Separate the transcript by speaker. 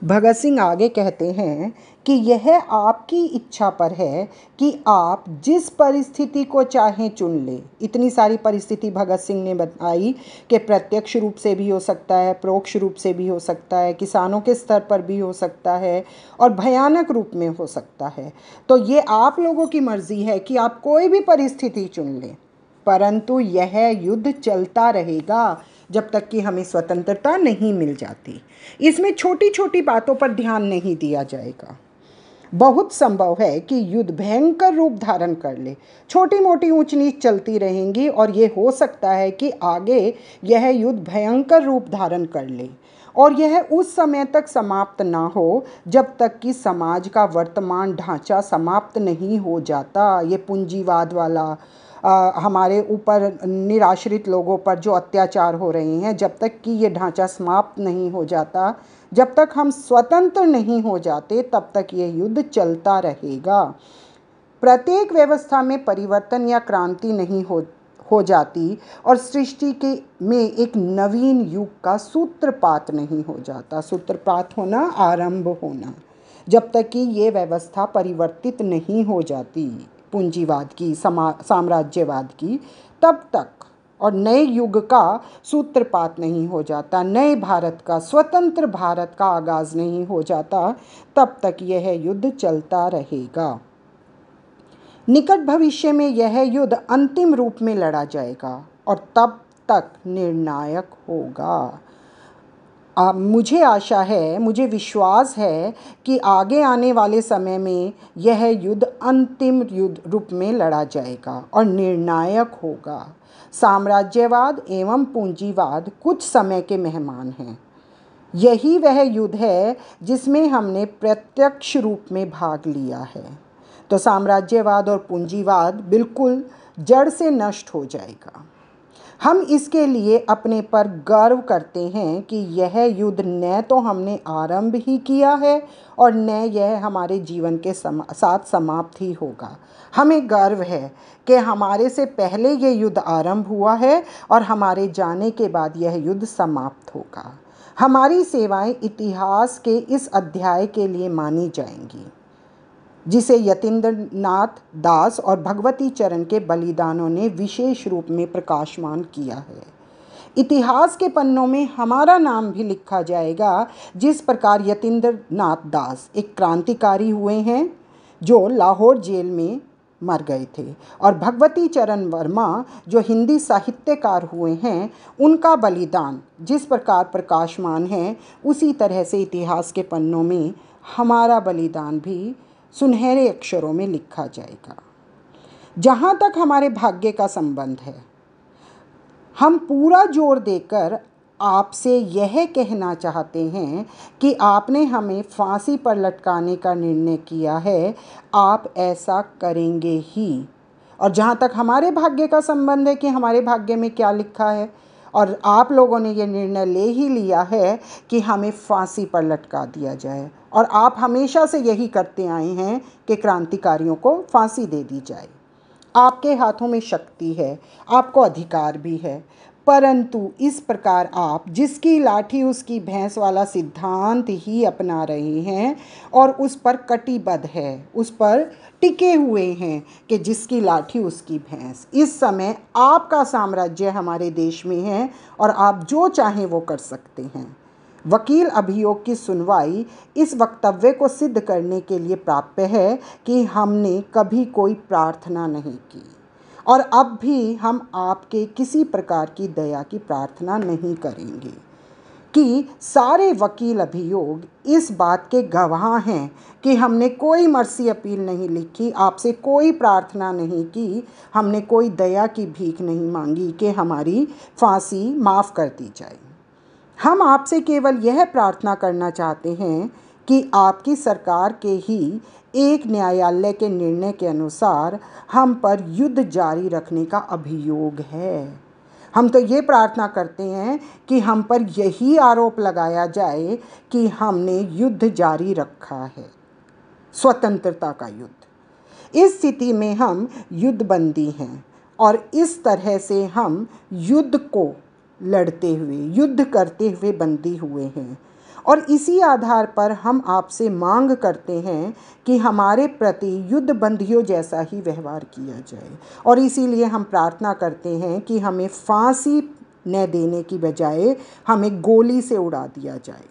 Speaker 1: भगत सिंह आगे कहते हैं कि यह आपकी इच्छा पर है कि आप जिस परिस्थिति को चाहें चुन लें। इतनी सारी परिस्थिति भगत सिंह ने बताई कि प्रत्यक्ष रूप से भी हो सकता है, परोक्ष रूप से भी हो सकता है, किसानों के स्तर पर भी हो सकता है और भयानक रूप में हो सकता है। तो ये आप लोगों की मर्जी है कि आप कोई भी परिस्थिति चुन लें, परंतु यह युद्ध चलता रहेगा जब तक कि हमें स्वतंत्रता नहीं मिल जाती। इसमें छोटी छोटी बातों पर ध्यान नहीं दिया जाएगा। बहुत संभव है कि युद्ध भयंकर रूप धारण कर ले। छोटी मोटी ऊंच नीच चलती रहेंगी और ये हो सकता है कि आगे यह युद्ध भयंकर रूप धारण कर ले और यह उस समय तक समाप्त ना हो जब तक कि समाज का वर्तमान ढांचा समाप्त नहीं हो जाता। ये पूंजीवाद वाला हमारे ऊपर निराश्रित लोगों पर जो अत्याचार हो रहे हैं, जब तक कि ये ढांचा समाप्त नहीं हो जाता, जब तक हम स्वतंत्र नहीं हो जाते, तब तक ये युद्ध चलता रहेगा। प्रत्येक व्यवस्था में परिवर्तन या क्रांति नहीं हो जाती और सृष्टि के में एक नवीन युग का सूत्रपात नहीं हो जाता। सूत्रपात होना, आरंभ होना, जब तक कि ये व्यवस्था परिवर्तित नहीं हो जाती पूंजीवाद की, साम्राज्यवाद की, तब तक, और नए युग का सूत्रपात नहीं हो जाता, नए भारत का, स्वतंत्र भारत का आगाज नहीं हो जाता, तब तक यह युद्ध चलता रहेगा। निकट भविष्य में यह युद्ध अंतिम रूप में लड़ा जाएगा और तब तक निर्णायक होगा। मुझे आशा है, मुझे विश्वास है कि आगे आने वाले समय में यह युद्ध अंतिम युद्ध रूप में लड़ा जाएगा और निर्णायक होगा। साम्राज्यवाद एवं पूंजीवाद कुछ समय के मेहमान हैं। यही वह युद्ध है जिसमें हमने प्रत्यक्ष रूप में भाग लिया है। तो साम्राज्यवाद और पूंजीवाद बिल्कुल जड़ से नष्ट हो जाएगा। हम इसके लिए अपने पर गर्व करते हैं कि यह युद्ध न तो हमने आरंभ ही किया है और न यह हमारे जीवन के साथ समाप्त ही होगा। हमें गर्व है कि हमारे से पहले ये युद्ध आरंभ हुआ है और हमारे जाने के बाद यह युद्ध समाप्त होगा। हमारी सेवाएं इतिहास के इस अध्याय के लिए मानी जाएंगी जिसे यतीन्द्रनाथ दास और भगवती चरण के बलिदानों ने विशेष रूप में प्रकाशमान किया है। इतिहास के पन्नों में हमारा नाम भी लिखा जाएगा, जिस प्रकार यतीन्द्रनाथ दास एक क्रांतिकारी हुए हैं जो लाहौर जेल में मर गए थे, और भगवती चरण वर्मा जो हिंदी साहित्यकार हुए हैं, उनका बलिदान जिस प्रकार प्रकाशमान है, उसी तरह से इतिहास के पन्नों में हमारा बलिदान भी सुनहरे अक्षरों में लिखा जाएगा। जहाँ तक हमारे भाग्य का संबंध है, हम पूरा जोर देकर आपसे यह कहना चाहते हैं कि आपने हमें फांसी पर लटकाने का निर्णय किया है, आप ऐसा करेंगे ही। और जहाँ तक हमारे भाग्य का संबंध है कि हमारे भाग्य में क्या लिखा है, और आप लोगों ने ये निर्णय ले ही लिया है कि हमें फांसी पर लटका दिया जाए, और आप हमेशा से यही करते आए हैं कि क्रांतिकारियों को फांसी दे दी जाए। आपके हाथों में शक्ति है, आपको अधिकार भी है, परंतु इस प्रकार आप जिसकी लाठी उसकी भैंस वाला सिद्धांत ही अपना रहे हैं और उस पर कटिबद्ध है, उस पर टिके हुए हैं कि जिसकी लाठी उसकी भैंस। इस समय आपका साम्राज्य हमारे देश में है और आप जो चाहें वो कर सकते हैं। वकील अभियोग की सुनवाई इस वक्तव्य को सिद्ध करने के लिए प्राप्य है कि हमने कभी कोई प्रार्थना नहीं की और अब भी हम आपके किसी प्रकार की दया की प्रार्थना नहीं करेंगे, कि सारे वकील अभियोग इस बात के गवाह हैं कि हमने कोई मर्सी अपील नहीं लिखी, आपसे कोई प्रार्थना नहीं की, हमने कोई दया की भीख नहीं मांगी कि हमारी फांसी माफ़ कर दी जाए। हम आपसे केवल यह प्रार्थना करना चाहते हैं कि आपकी सरकार के ही एक न्यायालय के निर्णय के अनुसार हम पर युद्ध जारी रखने का अभियोग है। हम तो ये प्रार्थना करते हैं कि हम पर यही आरोप लगाया जाए कि हमने युद्ध जारी रखा है, स्वतंत्रता का युद्ध। इस स्थिति में हम युद्धबंदी हैं और इस तरह से हम युद्ध को लड़ते हुए, युद्ध करते हुए बंदी हुए हैं। और इसी आधार पर हम आपसे मांग करते हैं कि हमारे प्रति युद्ध बंदियों जैसा ही व्यवहार किया जाए, और इसीलिए हम प्रार्थना करते हैं कि हमें फांसी न देने की बजाय हमें गोली से उड़ा दिया जाए।